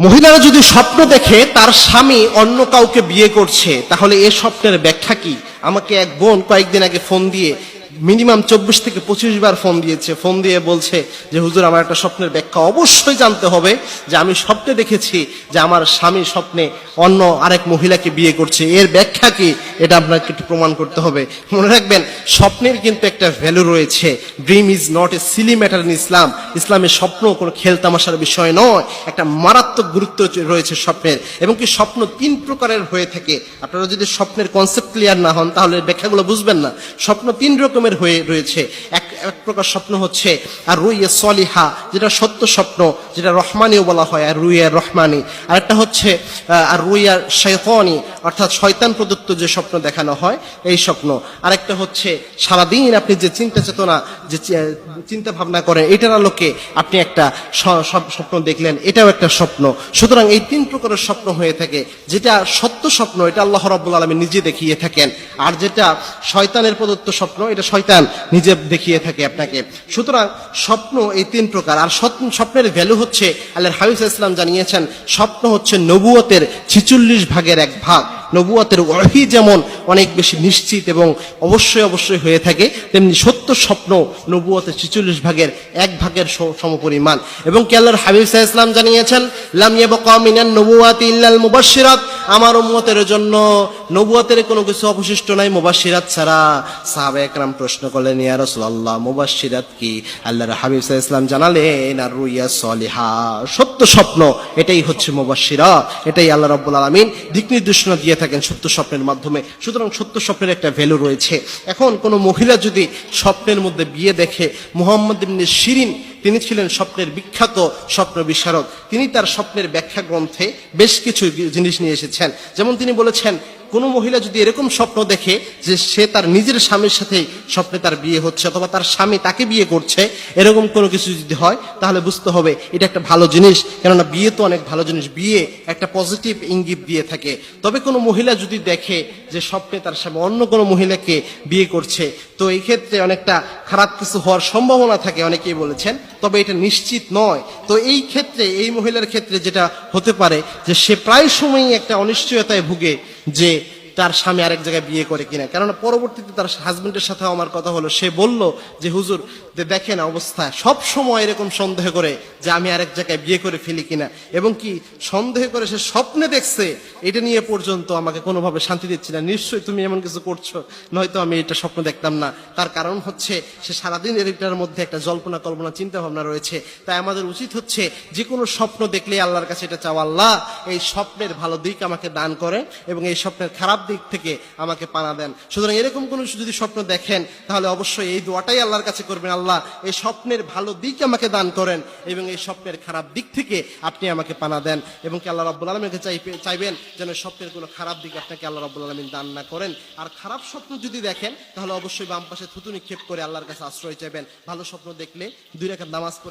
মহিলারা যদি স্বপ্ন দেখে তার স্বামী অন্য কাউকে বিয়ে করছে, তাহলে এ স্বপ্নের ব্যাখ্যা কি? আমাকে এক বোন কয়েকদিন আগে ফোন দিয়ে মিনিমাম 24 থেকে 25 বার ফোন দিয়েছে। ফোন দিয়ে বলছে যে হুজুর, আমার একটা স্বপ্নের ব্যাখ্যা অবশ্যই জানতে হবে, যে আমি স্বপ্নে দেখেছি যে আমার স্বামী স্বপ্নে অন্য আরেক মহিলাকে বিয়ে করছে, এর ব্যাখ্যা কি? এটা আপনাকে একটু প্রমাণ করতে হবে। মনে রাখবেন, স্বপ্নের কিন্তু একটা ভ্যালু রয়েছে। Dream is not a silly matter in Islam. ইসলামের স্বপ্ন কোনো খেলতামাশার বিষয় নয়, একটা মারাত্মক গুরুত্ব রয়েছে স্বপ্নের। এবং কি স্বপ্ন 3 প্রকারের হয়ে থাকে। আপনারা যদি স্বপ্নের কনসেপ্ট ক্লিয়ার না হন তাহলে ব্যাখ্যাগুলো বুঝবেন না। স্বপ্ন 3 রকমের হয়ে রয়েছে। এক প্রকার স্বপ্ন হচ্ছে আর রুইয়া সলিহা, যেটা সত্য স্বপ্ন, যেটা রহমানিও বলা হয়, আর রুইয়া রহমানি। আরেকটা হচ্ছে আর রুইয়া শয়তানি, অর্থাৎ শয়তান প্রদত্ত যে স্বপ্ন দেখানো হয় এই স্বপ্ন। আরেকটা হচ্ছে সারাদিন আপনি যে চিন্তা চেতনা, যে চিন্তা ভাবনা করেন, এটার আলোকে আপনি একটা স্বপ্ন দেখলেন, এটাও একটা স্বপ্ন। সুতরাং এই 3 প্রকারের স্বপ্ন হয়ে থাকে। যেটা সত্য স্বপ্ন, এটা আল্লাহ রাব্বুল আলামিন নিজে দেখিয়ে থাকেন। আর যেটা শয়তানের প্রদত্ত স্বপ্ন, এটা শয়তান নিজে দেখিয়ে থাকে আপনাকে। সুতরাং স্বপ্ন এই 3 প্রকার। আর স্বপ্নের ভ্যালু হচ্ছে, আল্লাহর হাবিব সাল্লাল্লাহু আলাইহি ওয়াসাল্লাম জানিয়েছেন, স্বপ্ন হচ্ছে নবুয়তের 46 ভাগের 1 ভাগ। নবুয়তের ওহী যেমন অনেক বেশি নিশ্চিত এবং অবশ্যই হয়ে থাকে, তেমনি সত্য স্বপ্ন নবুয়তের 46 ভাগের 1 ভাগের সমপরিমাণ। এবং কি আল্লাহর হাবিব সাল্লাল্লাহু আলাইহি ওয়াসাল্লাম জানিয়েছেন, লাম ইয়াবকা মিনান নবুওয়াতি ইল্লাল মুবাশশিরাত, আমার উম্মতের জন্য নবুয়তের কোনো কিছু অবশিষ্ট নাই মুবাশশিরাত ছাড়া। সাহাবায়ে কেরাম প্রশ্ন করলেন, ইয়া রাসূলুল্লাহ, মুবাশশিরাত কি? আল্লাহর হাবিব সাল্লাল্লাহু আলাইহি ওয়াসাল্লাম জানালেন, আর রুইয়া সলিহা, সত্য স্বপ্ন, এটাই হচ্ছে মুবাশশিরাত। এটাই আল্লাহ রাব্বুল আলামিন দিক নির্দেশনা দিয়ে থাকেন সত্য স্বপ্নের মাধ্যমে। সুতরাং সত্য স্বপ্নের একটা ভ্যালু রয়েছে। এখন কোনো মহিলা যদি স্বপ্নের মধ্যে বিয়ে দেখে, মুহাম্মদ ইবনে শিরিন, তিনি ছিলেন স্বপ্নের বিখ্যাত স্বপ্ন বিশারদ। তিনি তার স্বপ্নের ব্যাখ্যা গ্রন্থে বেশ কিছু জিনিস নিয়ে এসেছেন। যেমন তিনি বলেছেন, কোনো মহিলা যদি এরকম স্বপ্ন দেখে যে সে তার নিজের স্বামীর সাথে স্বপ্নে তার বিয়ে হচ্ছে, অথবা তার স্বামী তাকে বিয়ে করছে, এরকম কোনো কিছু যদি হয়, তাহলে বুঝতে হবে এটা একটা ভালো জিনিস। কেননা বিয়ে তো অনেক ভালো জিনিস, বিয়ে একটা পজিটিভ ইঙ্গিত দিয়ে থাকে। তবে কোনো মহিলা যদি দেখে যে স্বপ্নে তার স্বামী অন্য কোনো মহিলাকে বিয়ে করছে, তো এই ক্ষেত্রে অনেকটা খারাপ কিছু হওয়ার সম্ভাবনা থাকে, অনেকেই বলেছেন, তবে এটা নিশ্চিত নয়। তো এই ক্ষেত্রে, এই মহিলার ক্ষেত্রে যেটা হতে পারে যে সে প্রায় সময়ই একটা অনিশ্চয়তায় ভুগে যে তার স্বামী আরেক জায়গায় বিয়ে করে কিনা। কেননা পরবর্তীতে তার হাজবেন্ডের সাথে আমার কথা হলো, সে বলল যে হুজুর, দেখেন অবস্থা, সব সময় এরকম সন্দেহ করে যে আমি আরেক জায়গায় বিয়ে করে ফেলি কিনা, এবং কি সন্দেহ করে সে স্বপ্নে দেখছে, এটা নিয়ে পর্যন্ত আমাকে কোনোভাবে শান্তি দিচ্ছে না। নিশ্চয়ই তুমি এমন কিছু করছো, নয়তো আমি এটা স্বপ্ন দেখতাম না। তার কারণ হচ্ছে সে সারাদিন এটার মধ্যে একটা জল্পনা কল্পনা চিন্তা ভাবনা রয়েছে। তাই আমাদের উচিত হচ্ছে যে কোনো স্বপ্ন দেখলে আল্লাহর কাছে এটা চাওয়া, আল্লাহ এই স্বপ্নের ভালো দিক আমাকে দান করে এবং এই স্বপ্নের খারাপ দিক থেকে আমাকে পানা দেন। সুতরাং এরকম কোনো যদি স্বপ্ন দেখেন, তাহলে অবশ্যই এই দোয়াটাই আল্লাহর কাছে করবেন, আল্লাহ এই স্বপ্নের ভালো দিক আমাকে দান করেন এবং এই স্বপ্নের খারাপ দিক থেকে আপনি আমাকে পানা দেন। এবং কি আল্লাহ রাব্বুল আলামিনকে চাইবেন যেন স্বপ্নের কোনো খারাপ দিক আপনাকে আল্লাহ রাব্বুল আলামিন দান না করেন। আর খারাপ স্বপ্ন যদি দেখেন, তাহলে অবশ্যই বাম পাশে থুতু নিক্ষেপ করে আল্লাহর কাছে আশ্রয় চাইবেন। ভালো স্বপ্ন দেখলে 2 রাকাত নামাজ পড়ে